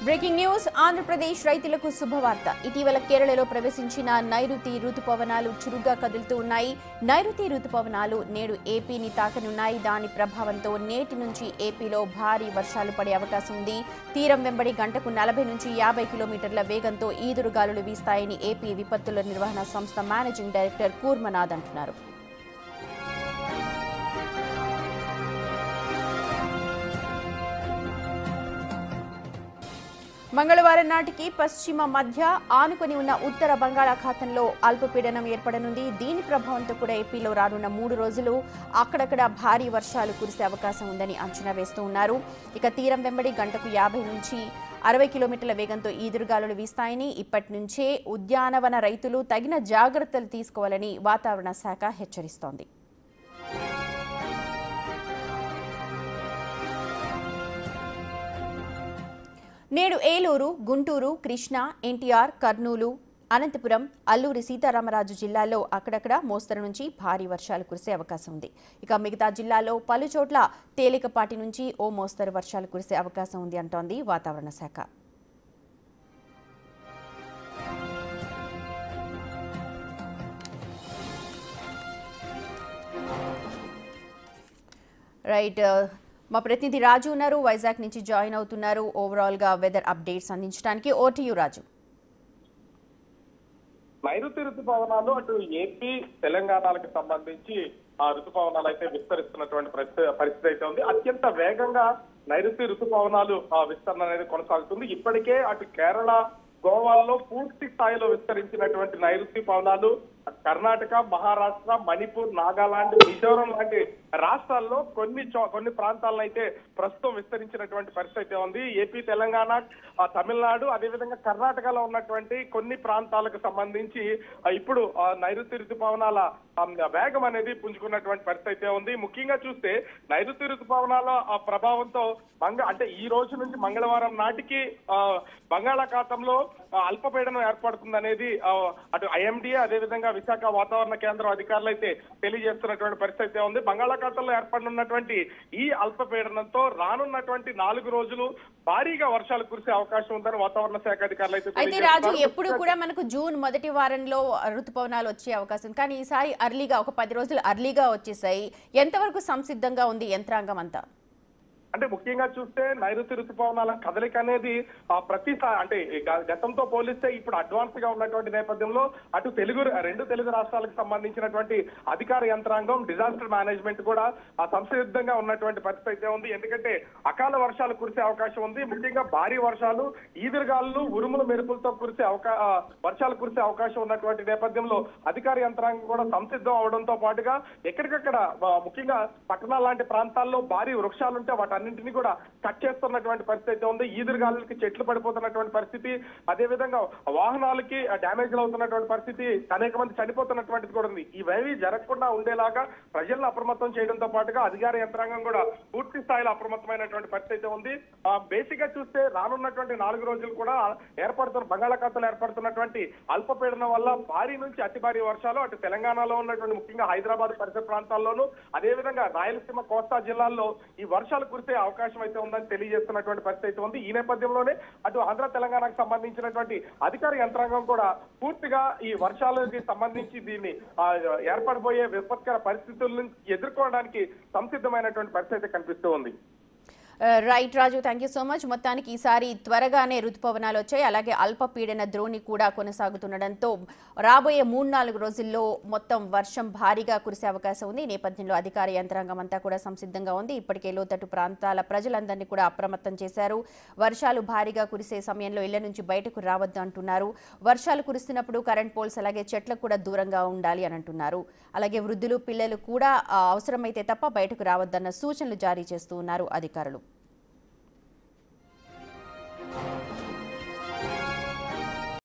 Breaking news Andhra Pradesh రైతులకు శుభవార్త. ఇటీవల కేరళలో ప్రవేశించిన నైరుతి రుతుపవనాలు చురుగ్గా కదులుతూ ఉన్నాయి. నైరుతి రుతుపవనాలు నేడు ఏపీని తాకనున్నాయి. దాని ప్రభావంతో నేటి నుంచి ఏపీలో భారీ వర్షాలు పడే అవకాశం ఉంది. తీరం వెంబడి గంటకు 40 నుంచి 50 కిలోమీటర్ల వేగంతో ఈదురుగాలులు వీస్తాయని ఏపీ విపత్తుల నిర్వహణ సంస్థ మేనేజింగ్ డైరెక్టర్ కూర్మనాథ్ అంటున్నారు. మంగళవారం నాటికి పశ్చిమ మధ్య ఆనుకొని ఉన్న ఉత్తర బంగాళాఖాతంలో అల్పపీడనం ఏర్పడనుంది. దీని ప్రభావంతో కూడా ఏపీలో రానున్న 3 రోజులు అక్కడక్కడ భారీ వర్షాలు కురిసే అవకాశం ఉందని అంచనా వేస్తూ ఉన్నారు. ఇక తీరం వెంబడి గంటకు 50 నుంచి 60 కిలోమీటర్ల వేగంతో ఈదురుగాలులు వీస్తాయని ఇప్పటి నుంచే ఉద్యానవన రైతులు తగిన జాగ్రత్తలు తీసుకోవాలని వాతావరణ శాఖ హెచ్చరిస్తోంది. నేడు ఏలూరు, గుంటూరు, కృష్ణా, ఎన్టీఆర్, కర్నూలు, అనంతపురం, అల్లూరి సీతారామరాజు జిల్లాల్లో అక్కడక్కడ మోస్తరు నుంచి భారీ వర్షాలు కురిసే అవకాశం ఉంది. ఇక మిగతా జిల్లాల్లో పలు చోట్ల తేలికపాటి నుంచి ఓ మోస్తరు వర్షాలు కురిసే అవకాశం ఉంది అంటోంది వాతావరణ శాఖ. రైట్, మా ప్రతినిధి రాజు ఉన్నారు, వైజాగ్ నుంచి జాయిన్ అవుతున్నారు ఓవరాల్ గా వెదర్ అప్డేట్స్ అందించడానికి. ఓటు యు రాజు. నైరుతి రుతుపవనాలు అటు ఏపీ తెలంగాణలకు సంబంధించి ఆ రుతుపవనాలు అయితే విస్తరిస్తున్నటువంటి పరిస్థితి అయితే ఉంది. అత్యంత వేగంగా నైరుతి రుతుపవనాలు విస్తరణ అనేది కొనసాగుతుంది. ఇప్పటికే అటు కేరళ, గోవాల్లో పూర్తి స్థాయిలో విస్తరించినటువంటి నైరుతి పవనాలు కర్ణాటక, మహారాష్ట్ర, మణిపూర్, నాగాలాండ్, మిజోరం లాంటి రాష్ట్రాల్లో కొన్ని ప్రాంతాలను అయితే ప్రస్తుతం విస్తరించినటువంటి పరిస్థితి అయితే ఉంది. ఏపీ, తెలంగాణ, తమిళనాడు, అదేవిధంగా కర్ణాటకలో ఉన్నటువంటి కొన్ని ప్రాంతాలకు సంబంధించి ఇప్పుడు నైరుతి రుతుపవనాల వేగం అనేది పుంజుకున్నటువంటి పరిస్థితి అయితే ఉంది. ముఖ్యంగా చూస్తే నైరుతి రుతుపవనాల ప్రభావంతో అంటే ఈ రోజు నుంచి మంగళవారం నాటికి బంగాళాఖాతంలో అల్పపీడనం ఏర్పడుతుంది అనేది అటు ఐఎండీఏ అదేవిధంగా విశాఖ వాతావరణ కేంద్రం అధికారులు అయితే తెలియజేస్తున్నటువంటి పరిస్థితి ఉంది. బంగాళాఖాతంలో ఏర్పడనున్నటువంటి ఈ అల్పపీడనంతో రానున్నటువంటి 4 రోజులు భారీగా వర్షాలు కురిసే అవకాశం ఉందని వాతావరణ శాఖ అధికారులు అయితే రాజు, ఎప్పుడు కూడా మనకు జూన్ మొదటి వారంలో రుతుపవనాలు వచ్చే అవకాశం, కానీ ఈసారి అర్లీగా ఒక 10 రోజులు అర్లీగా వచ్చేసాయి. ఎంతవరకు సంసిద్ధంగా ఉంది యంత్రాంగం అంతా? అంటే ముఖ్యంగా చూస్తే నైరుతి రుతుపవనాల కదలిక అనేది ప్రతిసారి అంటే గతంతో పోలిస్తే ఇప్పుడు అడ్వాన్స్ గా ఉన్నటువంటి నేపథ్యంలో అటు రెండు తెలుగు రాష్ట్రాలకు సంబంధించినటువంటి అధికార యంత్రాంగం, డిజాస్టర్ మేనేజ్మెంట్ కూడా సంసిద్ధంగా ఉన్నటువంటి పరిస్థితి అయితే ఉంది. ఎందుకంటే అకాల వర్షాలు కురిసే అవకాశం ఉంది. ముఖ్యంగా భారీ వర్షాలు, ఈదురుగాలు, ఉరుములు, మెరుపులతో వర్షాలు కురిసే అవకాశం ఉన్నటువంటి నేపథ్యంలో అధికార యంత్రాంగం కూడా సంసిద్ధం అవడంతో పాటుగా ఎక్కడికక్కడ ముఖ్యంగా పట్టణాల లాంటి ప్రాంతాల్లో భారీ వృక్షాలుంటే వాటన్నింటినీ కూడా కట్ చేస్తున్నటువంటి పరిస్థితి అయితే ఉంది. ఈదురుగాలులకి చెట్లు పడిపోతున్నటువంటి పరిస్థితి, అదేవిధంగా వాహనాలకి డ్యామేజ్లు అవుతున్నటువంటి పరిస్థితి, అనేక మంది చనిపోతున్నటువంటిది కూడా ఉంది. ఇవేవి జరగకుండా ఉండేలాగా ప్రజలను అప్రమత్తం చేయడంతో పాటుగా అధికార యంత్రాంగం కూడా పూర్తి స్థాయిలో అప్రమత్తమైనటువంటి పరిస్థితి అయితే ఉంది. బేసిక్ గా చూస్తే రానున్నటువంటి 4 రోజులు కూడా బంగాళాఖాతంలో ఏర్పడుతున్నటువంటి అల్పపీడనం వల్ల భారీ నుంచి అతి భారీ వర్షాలు అటు తెలంగాణలో ఉన్నటువంటి ముఖ్యంగా హైదరాబాద్ పరిసర ప్రాంతాల్లోనూ అదేవిధంగా రాయలసీమ, కోస్తా జిల్లాల్లో ఈ వర్షాలు కురిసే అవకాశం అయితే ఉందని తెలియజేస్తున్నటువంటి పరిస్థితి అయితే ఉంది. ఈ నేపథ్యంలోనే అటు ఆంధ్ర, తెలంగాణకు సంబంధించినటువంటి అధికార యంత్రాంగం కూడా పూర్తిగా ఈ వర్షాలకి సంబంధించి దీన్ని ఏర్పడబోయే విపత్కర పరిస్థితులను ఎదుర్కోవడానికి సంసిద్ధమైనటువంటి పరిస్థితి కనిపిస్తూ ఉంది. Right Raju, thank you so much. మొత్తానికి ఈసారి త్వరగానే రుతుపవనాలు వచ్చాయి. అలాగే అల్పపీడన ద్రోణి కూడా కొనసాగుతుండడంతో రాబోయే 3-4 రోజుల్లో మొత్తం వర్షం భారీగా కురిసే అవకాశం ఉంది. ఈ నేపథ్యంలో అధికార యంత్రాంగం అంతా కూడా సంసిద్ధంగా ఉంది. ఇప్పటికే లోతట్టు ప్రాంతాల ప్రజలందరినీ కూడా అప్రమత్తం చేశారు. వర్షాలు భారీగా కురిసే సమయంలో ఇళ్ల నుంచి బయటకు రావద్దు అంటున్నారు. వర్షాలు కురుస్తున్నప్పుడు కరెంట్ పోల్స్ అలాగే చెట్లకు కూడా దూరంగా ఉండాలి అని అంటున్నారు. అలాగే వృద్ధులు, పిల్లలు కూడా అవసరమైతే తప్ప బయటకు రావద్దన్న సూచనలు జారీ చేస్తూ ఉన్నారు అధికారులు.